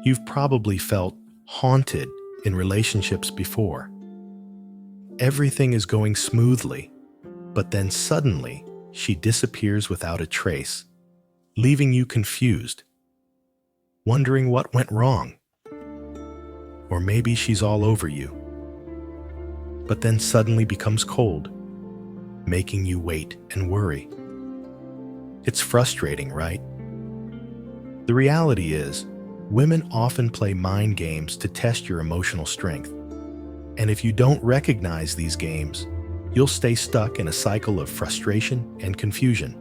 You've probably felt haunted in relationships before. Everything is going smoothly, but then suddenly she disappears without a trace, leaving you confused, wondering what went wrong. Or maybe she's all over you, but then suddenly becomes cold, making you wait and worry. It's frustrating, right? The reality is, women often play mind games to test your emotional strength. And if you don't recognize these games, you'll stay stuck in a cycle of frustration and confusion.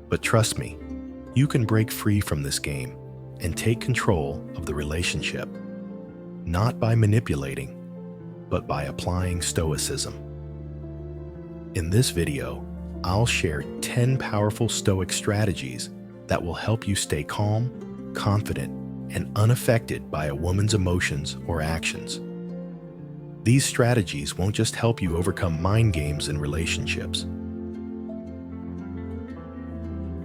But trust me, you can break free from this game and take control of the relationship, not by manipulating, but by applying stoicism. In this video, I'll share 10 powerful Stoic strategies that will help you stay calm, confident, and unaffected by a woman's emotions or actions. These strategies won't just help you overcome mind games in relationships.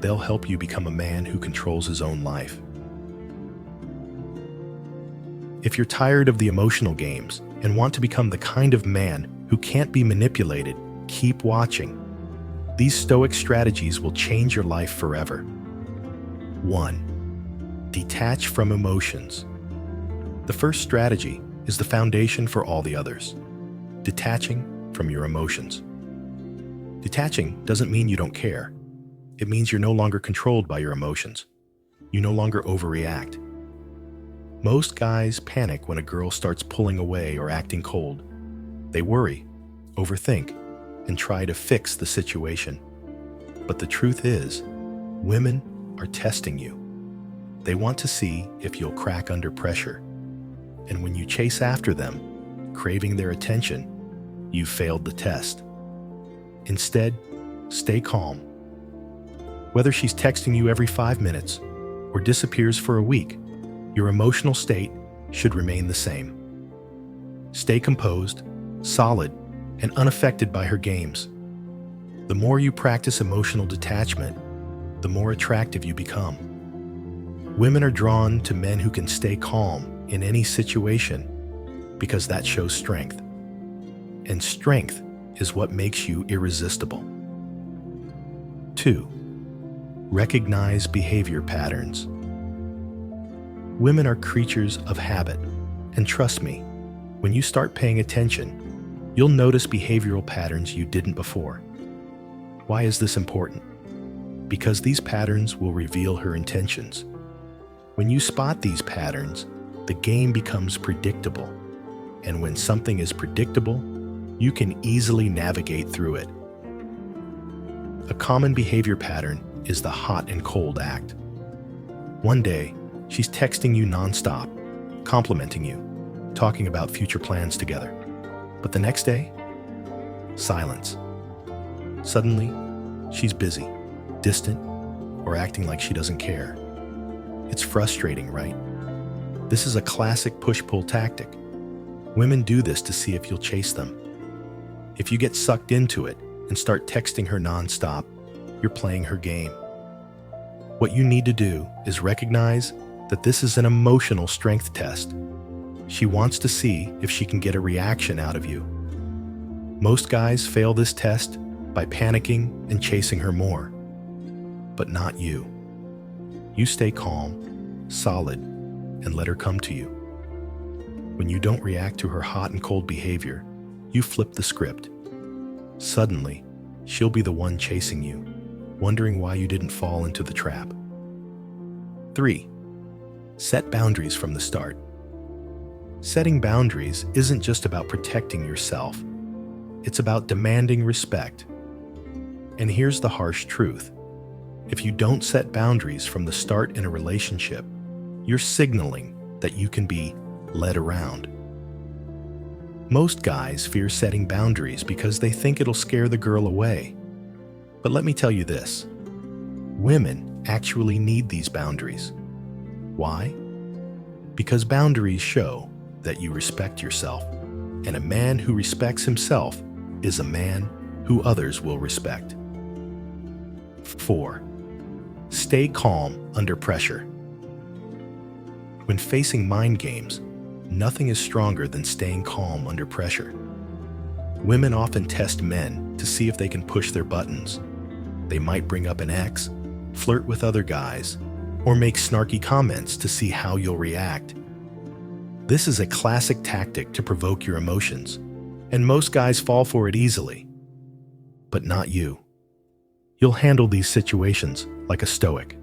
They'll help you become a man who controls his own life. If you're tired of the emotional games and want to become the kind of man who can't be manipulated, keep watching. These Stoic strategies will change your life forever. 1. Detach from emotions. The first strategy is the foundation for all the others. Detaching from your emotions. Detaching doesn't mean you don't care. It means you're no longer controlled by your emotions. You no longer overreact. Most guys panic when a girl starts pulling away or acting cold. They worry, overthink, and try to fix the situation. But the truth is, women are testing you. They want to see if you'll crack under pressure. And when you chase after them, craving their attention, you've failed the test. Instead, stay calm. Whether she's texting you every 5 minutes or disappears for a week, your emotional state should remain the same. Stay composed, solid, and unaffected by her games. The more you practice emotional detachment, the more attractive you become. Women are drawn to men who can stay calm in any situation because that shows strength. And strength is what makes you irresistible. 2. Recognize behavior patterns. Women are creatures of habit, and trust me, when you start paying attention, you'll notice behavioral patterns you didn't before. Why is this important? Because these patterns will reveal her intentions. When you spot these patterns, the game becomes predictable. And when something is predictable, you can easily navigate through it. A common behavior pattern is the hot and cold act. One day, she's texting you nonstop, complimenting you, talking about future plans together. But the next day, silence. Suddenly, she's busy, distant, or acting like she doesn't care. It's frustrating, right? This is a classic push-pull tactic. Women do this to see if you'll chase them. If you get sucked into it and start texting her nonstop, you're playing her game. What you need to do is recognize that this is an emotional strength test. She wants to see if she can get a reaction out of you. Most guys fail this test by panicking and chasing her more. But not you. You stay calm, solid, and let her come to you. When you don't react to her hot and cold behavior, you flip the script. Suddenly, she'll be the one chasing you, wondering why you didn't fall into the trap. 3. Set boundaries from the start. Setting boundaries isn't just about protecting yourself. It's about demanding respect. And here's the harsh truth. If you don't set boundaries from the start in a relationship, you're signaling that you can be led around. Most guys fear setting boundaries because they think it'll scare the girl away. But let me tell you this. Women actually need these boundaries. Why? Because boundaries show that you respect yourself, and a man who respects himself is a man who others will respect. 4. Stay calm under pressure. When facing mind games, nothing is stronger than staying calm under pressure. Women often test men to see if they can push their buttons. They might bring up an ex, flirt with other guys, or make snarky comments to see how you'll react. This is a classic tactic to provoke your emotions, and most guys fall for it easily. But not you. You'll handle these situations like a stoic.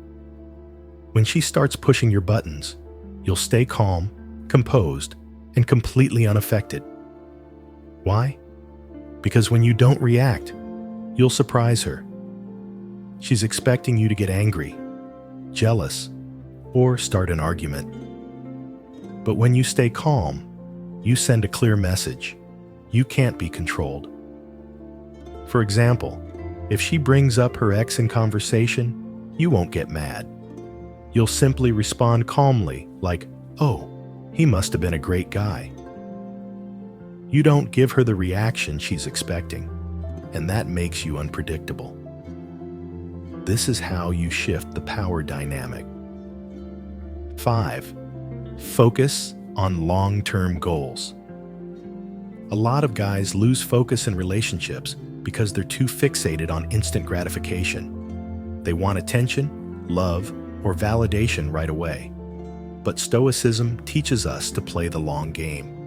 When she starts pushing your buttons, you'll stay calm, composed, and completely unaffected. Why? Because when you don't react, you'll surprise her. She's expecting you to get angry, jealous, or start an argument. But when you stay calm, you send a clear message. You can't be controlled. For example, if she brings up her ex in conversation, you won't get mad. You'll simply respond calmly, like, "Oh, he must have been a great guy." You don't give her the reaction she's expecting, and that makes you unpredictable. This is how you shift the power dynamic. 5. Focus on long-term goals. A lot of guys lose focus in relationships because they're too fixated on instant gratification. They want attention, love, or validation right away. But Stoicism teaches us to play the long game.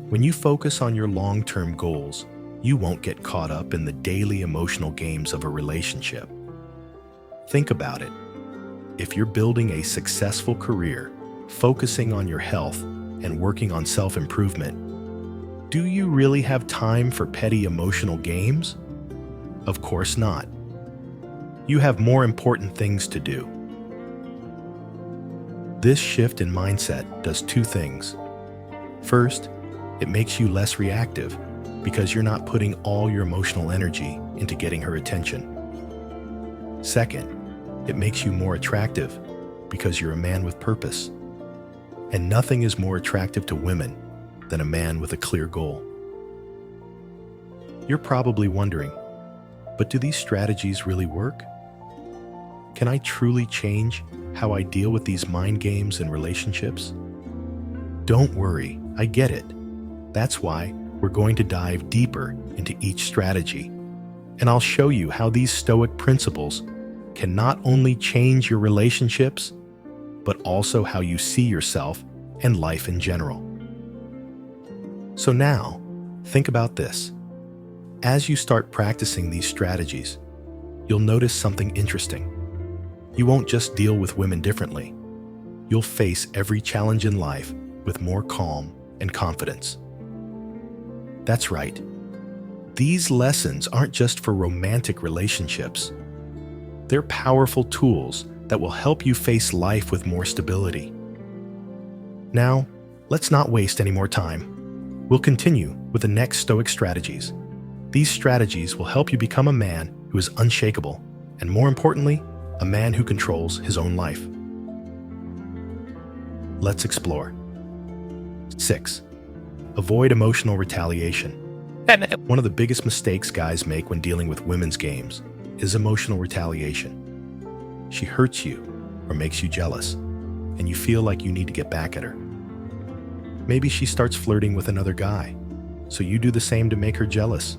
When you focus on your long-term goals, you won't get caught up in the daily emotional games of a relationship. Think about it. If you're building a successful career, focusing on your health, and working on self-improvement, do you really have time for petty emotional games? Of course not. You have more important things to do. This shift in mindset does two things. First, it makes you less reactive because you're not putting all your emotional energy into getting her attention. Second, it makes you more attractive because you're a man with purpose. And nothing is more attractive to women than a man with a clear goal. You're probably wondering, but do these strategies really work? Can I truly change how I deal with these mind games in relationships? Don't worry, I get it. That's why we're going to dive deeper into each strategy, and I'll show you how these Stoic principles can not only change your relationships, but also how you see yourself and life in general. So now, think about this. As you start practicing these strategies, you'll notice something interesting. You won't just deal with women differently. You'll face every challenge in life with more calm and confidence. That's right. These lessons aren't just for romantic relationships. They're powerful tools that will help you face life with more stability. Now, let's not waste any more time. We'll continue with the next Stoic strategies. These strategies will help you become a man who is unshakable, and more importantly, a man who controls his own life. Let's explore. 6. Avoid emotional retaliation. One of the biggest mistakes guys make when dealing with women's games is emotional retaliation. She hurts you or makes you jealous, and you feel like you need to get back at her. Maybe she starts flirting with another guy, so you do the same to make her jealous.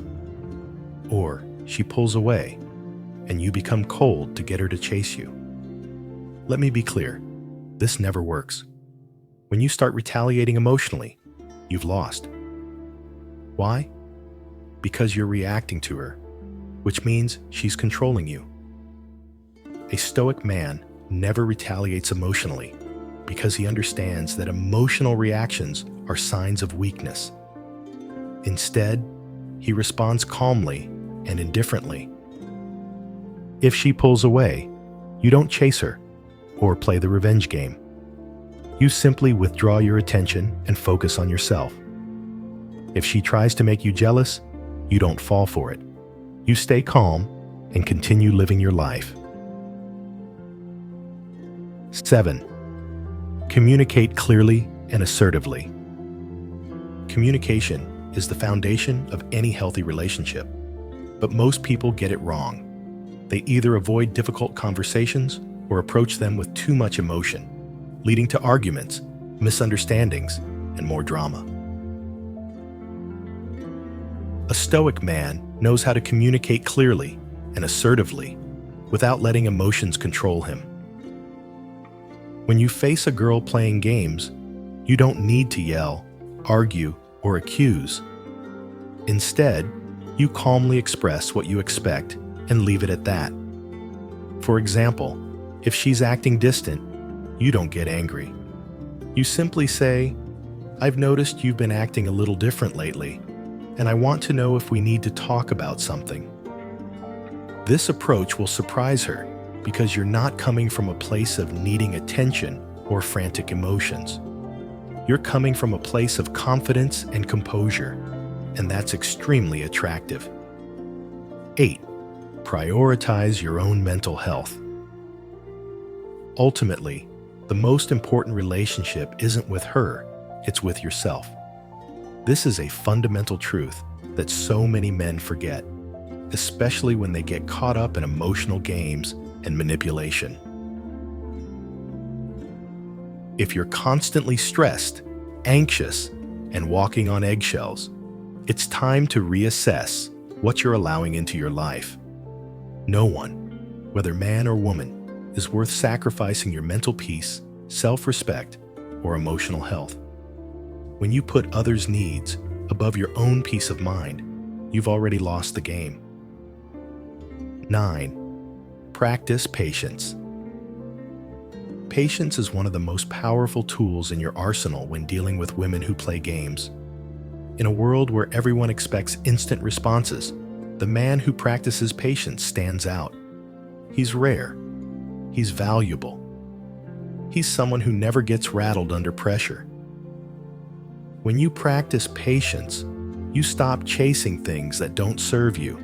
Or she pulls away, and you become cold to get her to chase you. Let me be clear, this never works. When you start retaliating emotionally, you've lost. Why? Because you're reacting to her, which means she's controlling you. A Stoic man never retaliates emotionally because he understands that emotional reactions are signs of weakness. Instead, he responds calmly and indifferently. If she pulls away, you don't chase her or play the revenge game. You simply withdraw your attention and focus on yourself. If she tries to make you jealous, you don't fall for it. You stay calm and continue living your life. 7. Communicate clearly and assertively. Communication is the foundation of any healthy relationship, but most people get it wrong. They either avoid difficult conversations or approach them with too much emotion. leading to arguments, misunderstandings, and more drama. A Stoic man knows how to communicate clearly and assertively without letting emotions control him. When you face a girl playing games, you don't need to yell, argue, or accuse. Instead, you calmly express what you expect and leave it at that. For example, if she's acting distant, you don't get angry. You simply say, "I've noticed you've been acting a little different lately, and I want to know if we need to talk about something." This approach will surprise her because you're not coming from a place of needing attention or frantic emotions. You're coming from a place of confidence and composure, and that's extremely attractive. 8. Prioritize your own mental health. Ultimately, the most important relationship isn't with her, it's with yourself. This is a fundamental truth that so many men forget, especially when they get caught up in emotional games and manipulation. If you're constantly stressed, anxious, and walking on eggshells, it's time to reassess what you're allowing into your life. No one, whether man or woman, is worth sacrificing your mental peace, self-respect, or emotional health. When you put others' needs above your own peace of mind, you've already lost the game. 9. Practice patience. Patience is one of the most powerful tools in your arsenal when dealing with women who play games. In a world where everyone expects instant responses, the man who practices patience stands out. He's rare. He's valuable. He's someone who never gets rattled under pressure. When you practice patience, you stop chasing things that don't serve you.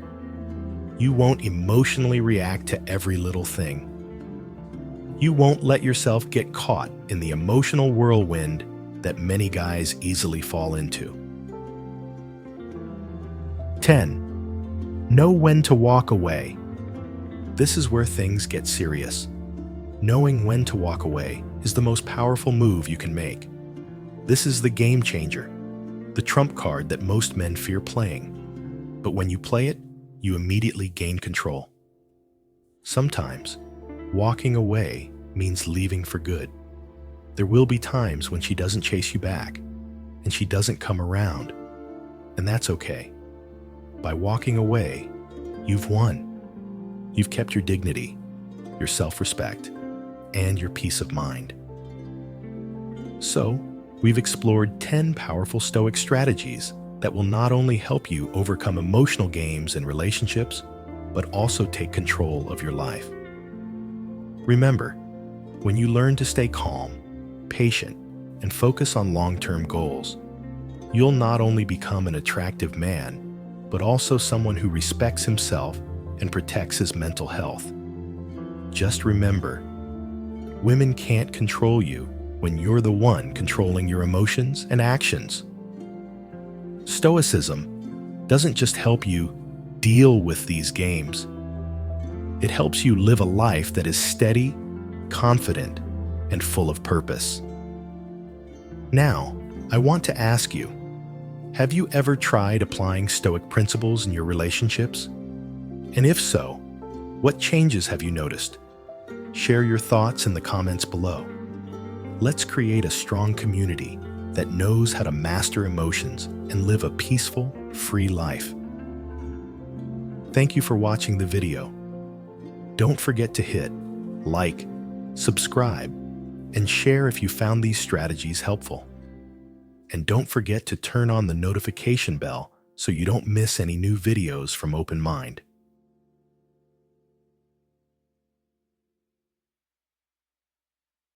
You won't emotionally react to every little thing. You won't let yourself get caught in the emotional whirlwind that many guys easily fall into. 10. Know when to walk away. This is where things get serious. Knowing when to walk away is the most powerful move you can make. This is the game changer, the trump card that most men fear playing. But when you play it, you immediately gain control. Sometimes, walking away means leaving for good. There will be times when she doesn't chase you back, and she doesn't come around, and that's okay. By walking away, you've won. You've kept your dignity, your self-respect, and your peace of mind. So, we've explored 10 powerful Stoic strategies that will not only help you overcome emotional games and relationships, but also take control of your life. Remember, when you learn to stay calm, patient, and focus on long-term goals, you'll not only become an attractive man, but also someone who respects himself and protects his mental health. Just remember, women can't control you when you're the one controlling your emotions and actions. Stoicism doesn't just help you deal with these games. It helps you live a life that is steady, confident, and full of purpose. Now, I want to ask you, have you ever tried applying Stoic principles in your relationships? And if so, what changes have you noticed? Share your thoughts in the comments below. Let's create a strong community that knows how to master emotions and live a peaceful, free life. Thank you for watching the video. Don't forget to hit like, subscribe, and share if you found these strategies helpful. And don't forget to turn on the notification bell so you don't miss any new videos from Open Mind.